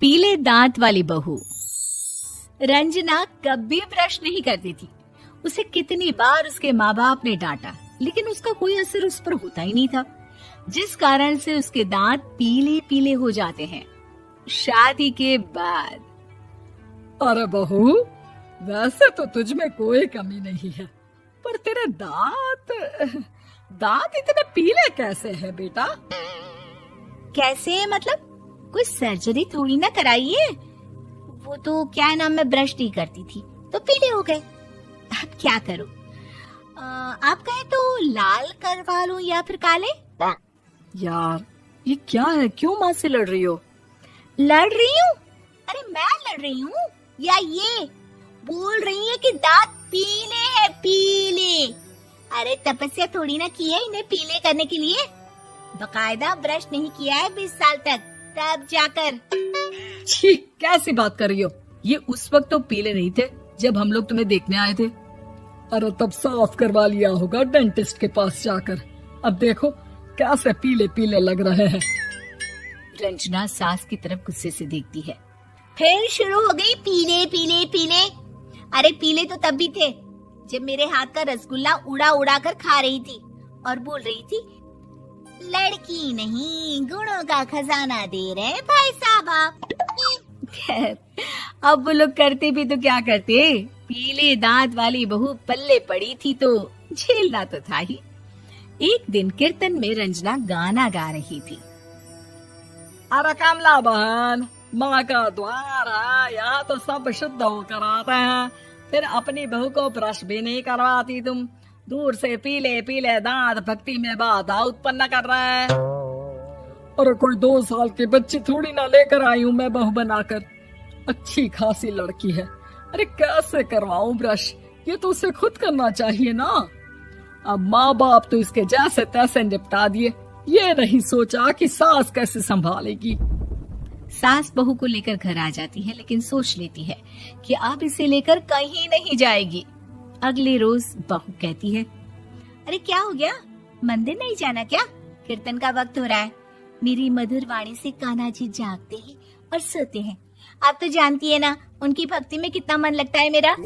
पीले दांत वाली बहू। रंजना कभी ब्रश नहीं करती थी। उसे कितनी बार उसके माँ बाप ने डांटा, लेकिन उसका कोई असर उस पर होता ही नहीं था, जिस कारण से उसके दांत पीले पीले हो जाते हैं। शादी के बाद अरे बहू, वैसे तो तुझ में कोई कमी नहीं है, पर तेरे दांत इतने पीले कैसे हैं बेटा? कैसे मतलब? कोई सर्जरी थोड़ी ना कराइए। वो तो क्या नाम, मैं ब्रश नहीं करती थी तो पीले हो गए। अब क्या करूं? आप कहें तो लाल करवा लूं या फिर काले? यार ये क्या है, क्यों माँ से लड़ रही हो? लड़ रही हूँ? अरे मैं लड़ रही हूँ या ये बोल रही है कि दांत पीले हैं, पीले। अरे तपस्या थोड़ी ना की है इन्हें पीले करने के लिए। बकायदा ब्रश नहीं किया है 20 साल तक, तब जाकर। छी, कैसी बात कर रही हो? ये उस वक्त तो पीले नहीं थे जब हम लोग तुम्हें देखने आए थे। अरे तब साफ करवा लिया होगा डेंटिस्ट के पास जाकर। अब देखो कैसे पीले पीले लग रहे हैं। रंजना सास की तरफ गुस्से से देखती है। फिर शुरू हो गई पीले पीले पीले। अरे पीले तो तब भी थे जब मेरे हाथ का रसगुल्ला उड़ा उड़ा कर खा रही थी और बोल रही थी, लड़की नहीं गुणों का खजाना दे रहे भाई साहब आप। खैर, अब वो लोग करते भी तो क्या करते, पीले दांत वाली बहू पल्ले पड़ी थी तो झेलना तो था ही। एक दिन कीर्तन में रंजना गाना गा रही थी। अरे कमला बहन, माँ का द्वार है, यहाँ तो सब शुद्ध होकर आते हैं, फिर अपनी बहू को ब्रश भी नहीं करवाती तुम। दूर से पीले पीले दांत भक्ति में बाधा उत्पन्न कर रहे हैं। अरे कोई 2 साल की बच्ची थोड़ी ना लेकर आई हूँ मैं बहू बनाकर। अच्छी खासी लड़की है, अरे कैसे करवाऊं ब्रश? ये तो उसे खुद करना चाहिए ना। अब माँ बाप तो इसके जैसे तैसे निपटा दिए, ये नहीं सोचा कि सास कैसे संभालेगी। सास बहू को लेकर घर आ जाती है, लेकिन सोच लेती है कि अब इसे लेकर कहीं नहीं जाएगी। अगले रोज बहू कहती है, अरे क्या हो गया, मंदिर नहीं जाना क्या? कीर्तन का वक्त हो रहा है। मेरी मधुर वाणी से कान्हा जी जागते हैं और सोते हैं। आप तो जानती है ना उनकी भक्ति में कितना मन लगता है मेरा।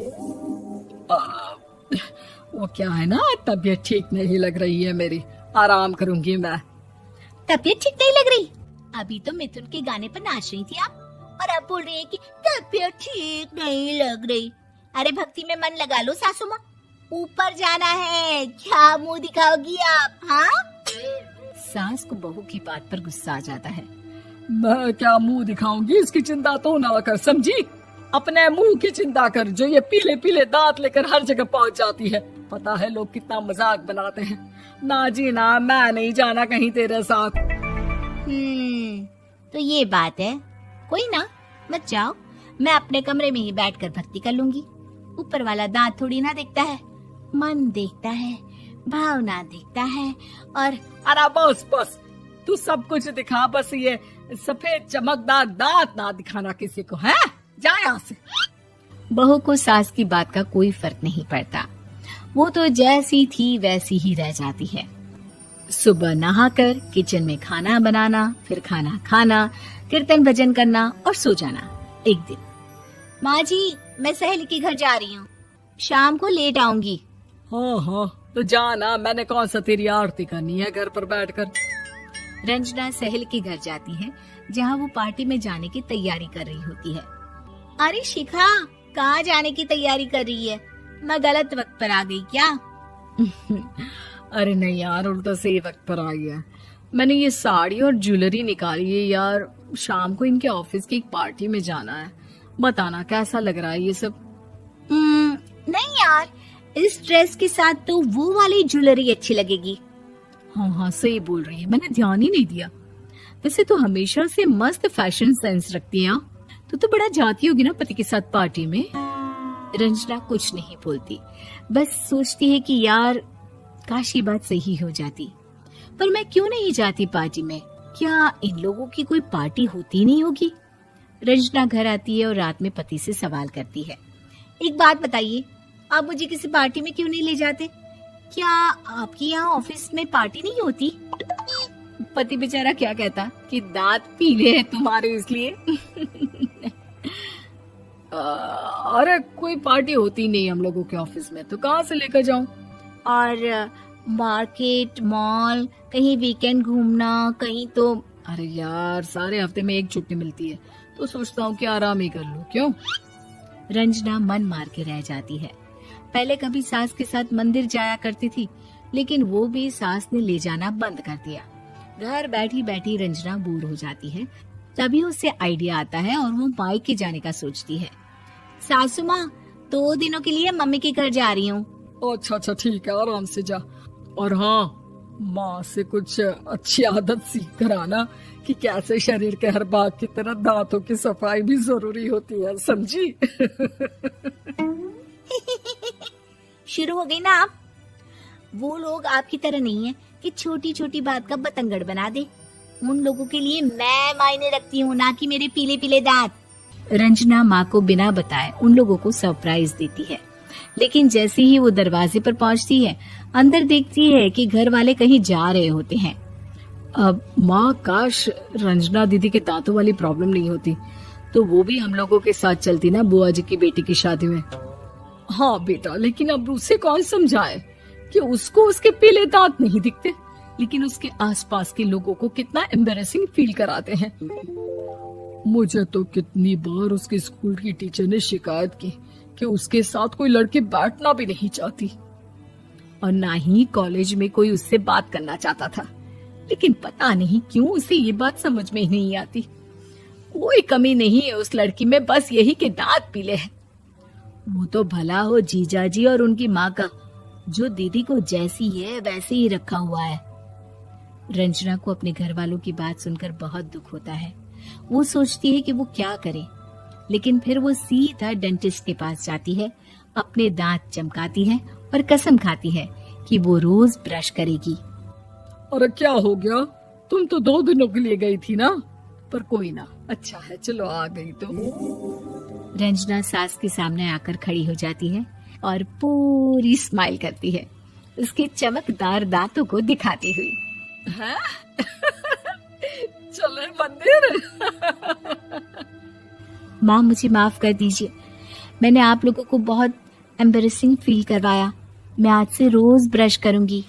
वो क्या है ना, तबीयत ठीक नहीं लग रही है मेरी, आराम करूंगी मैं। तबीयत ठीक नहीं लग रही? अभी तो मिथुन के गाने पर नाच रही थी आप, और अब बोल रही है कि तबीयत ठीक नहीं लग रही। अरे भक्ति में मन लगा लो सासू माँ, ऊपर जाना है, क्या मुंह दिखाओगी आप? हाँ? सास को बहू की बात पर गुस्सा आ जाता है। मैं क्या मुंह दिखाऊंगी, इसकी चिंता तो ना कर, समझी? अपने मुंह की चिंता कर, जो ये पीले पीले दांत लेकर हर जगह पहुंच जाती है। पता है लोग कितना मजाक बनाते हैं। ना जी ना, मैं नहीं जाना कहीं तेरे साथ। तो ये बात है, कोई ना, मत जाओ, मैं अपने कमरे में ही बैठकर भक्ति कर लूंगी। ऊपर वाला दांत थोड़ी ना देखता है, मन देखता है, भावना देखता है। और अरे बस बस, तू सब कुछ दिखा, बस ये सफेद चमकदार दांत ना दिखाना किसी को, है? जा यहाँ से। बहू को सास की बात का कोई फर्क नहीं पड़ता, वो तो जैसी थी वैसी ही रह जाती है। सुबह नहाकर किचन में खाना बनाना, फिर खाना खाना, कीर्तन भजन करना और सो जाना। एक दिन, माँ जी मैं सहेली के घर जा रही हूँ, शाम को लेट आऊंगी। हाँ हाँ तो जाना, मैंने कौन सा तेरी आरती करनी है घर पर बैठकर। रंजना सहेली के घर जाती है, जहाँ वो पार्टी में जाने की तैयारी कर रही होती है। अरे शिखा, कहाँ जाने की तैयारी कर रही है? मैं गलत वक्त पर आ गई क्या? अरे नहीं यार, उल्टा सही वक्त पर आई है। मैंने ये साड़ी और ज्वेलरी निकाली है यार, शाम को इनके ऑफिस की एक पार्टी में जाना है। बताना कैसा लग रहा है ये सब? नहीं यार, इस ड्रेस के साथ तो वो वाली ज्वेलरी अच्छी लगेगी। हाँ हाँ सही बोल रही है, मैंने ध्यान ही नहीं दिया। वैसे तो हमेशा से मस्त फैशन सेंस रखती है। तो बड़ा जाती होगी ना पति के साथ पार्टी में। रंजना कुछ नहीं बोलती, बस सोचती है कि यार काश ये बात सही हो जाती, पर मैं क्यों नहीं जाती पार्टी में? क्या इन लोगों की कोई पार्टी होती नहीं होगी? रंजना घर आती है और रात में पति से सवाल करती है, एक बात बताइए, आप मुझे किसी पार्टी में क्यों नहीं ले जाते? क्या आपकी यहाँ ऑफिस में पार्टी नहीं होती? पति बेचारा क्या कहता कि दांत पीले हैं तुम्हारे इसलिए। अरे कोई पार्टी होती नहीं हम लोगों के ऑफिस में, तो कहाँ से लेकर जाऊं? और मार्केट, मॉल, कहीं वीकेंड घूमना, कहीं तो। अरे यार, सारे हफ्ते में एक छुट्टी मिलती है, तो सोचता हूँ कि आराम ही कर लूं। क्यों? रंजना मन मार के रह जाती है। पहले कभी सास के साथ मंदिर जाया करती थी, लेकिन वो भी सास ने ले जाना बंद कर दिया। घर बैठी बैठी रंजना बोर हो जाती है। तभी उसे आइडिया आता है और वो मायके जाने का सोचती है। सासू माँ, 2 दिनों के लिए मम्मी के घर जा रही हूँ। अच्छा अच्छा, ठीक है, आराम से जा। और हाँ, माँ से कुछ अच्छी आदत सीख कर आना कि कैसे शरीर के हर भाग की तरह दांतों की सफाई भी जरूरी होती है, समझी? शुरू हो गई ना आप। वो लोग आपकी तरह नहीं है कि छोटी छोटी बात का बतंगड़ बना दे। उन लोगों के लिए मैं मायने रखती हूँ, ना कि मेरे पीले पीले दांत। रंजना माँ को बिना बताए उन लोगों को सरप्राइज देती है, लेकिन जैसे ही वो दरवाजे पर पहुंचती है, अंदर देखती है कि घर वाले कहीं जा रहे होते हैं। अब माँ, काश रंजना दीदी के दांतों वाली प्रॉब्लम नहीं होती, तो वो भी हम लोगों के साथ चलती ना बुआ जी की बेटी की शादी में। हाँ बेटा, लेकिन अब उसे कौन समझाए कि उसको उसके पीले दांत नहीं दिखते, लेकिन उसके आसपास के लोगों को कितना एम्बैरेसिंग फील कराते हैं। मुझे तो कितनी बार उसके स्कूल की टीचर ने शिकायत की कि उसके साथ कोई लड़की बैठना भी नहीं चाहती, और ना ही कॉलेज में कोई उससे बात करना चाहता था। लेकिन पता नहीं क्यों उसे ये बात समझ में ही नहीं आती। कोई कमी नहीं है उस लड़की में, बस यही कि दांत पीले हैं। वो तो भला हो जीजा जी और उनकी माँ का, जो दीदी को जैसी है वैसे ही रखा हुआ है। रंजना को अपने घर वालों की बात सुनकर बहुत दुख होता है। वो सोचती है कि वो क्या करे, लेकिन फिर वो सीधा डेंटिस्ट के पास जाती है, अपने दांत चमकाती है और कसम खाती है कि वो रोज ब्रश करेगी। अरे क्या हो गया? तुम तो 2 दिनों के लिए गई थी ना, पर कोई ना, अच्छा है, चलो आ गई तो। रंजना सास के सामने आकर खड़ी हो जाती है और पूरी स्माइल करती है, उसके चमकदार दांतों को दिखाती हुई। हैं? चले मंदिर? माँ, मुझे माफ कर दीजिए, मैंने आप लोगों को बहुत एम्बैरेसिंग फील करवाया। मैं आज से रोज ब्रश करूंगी।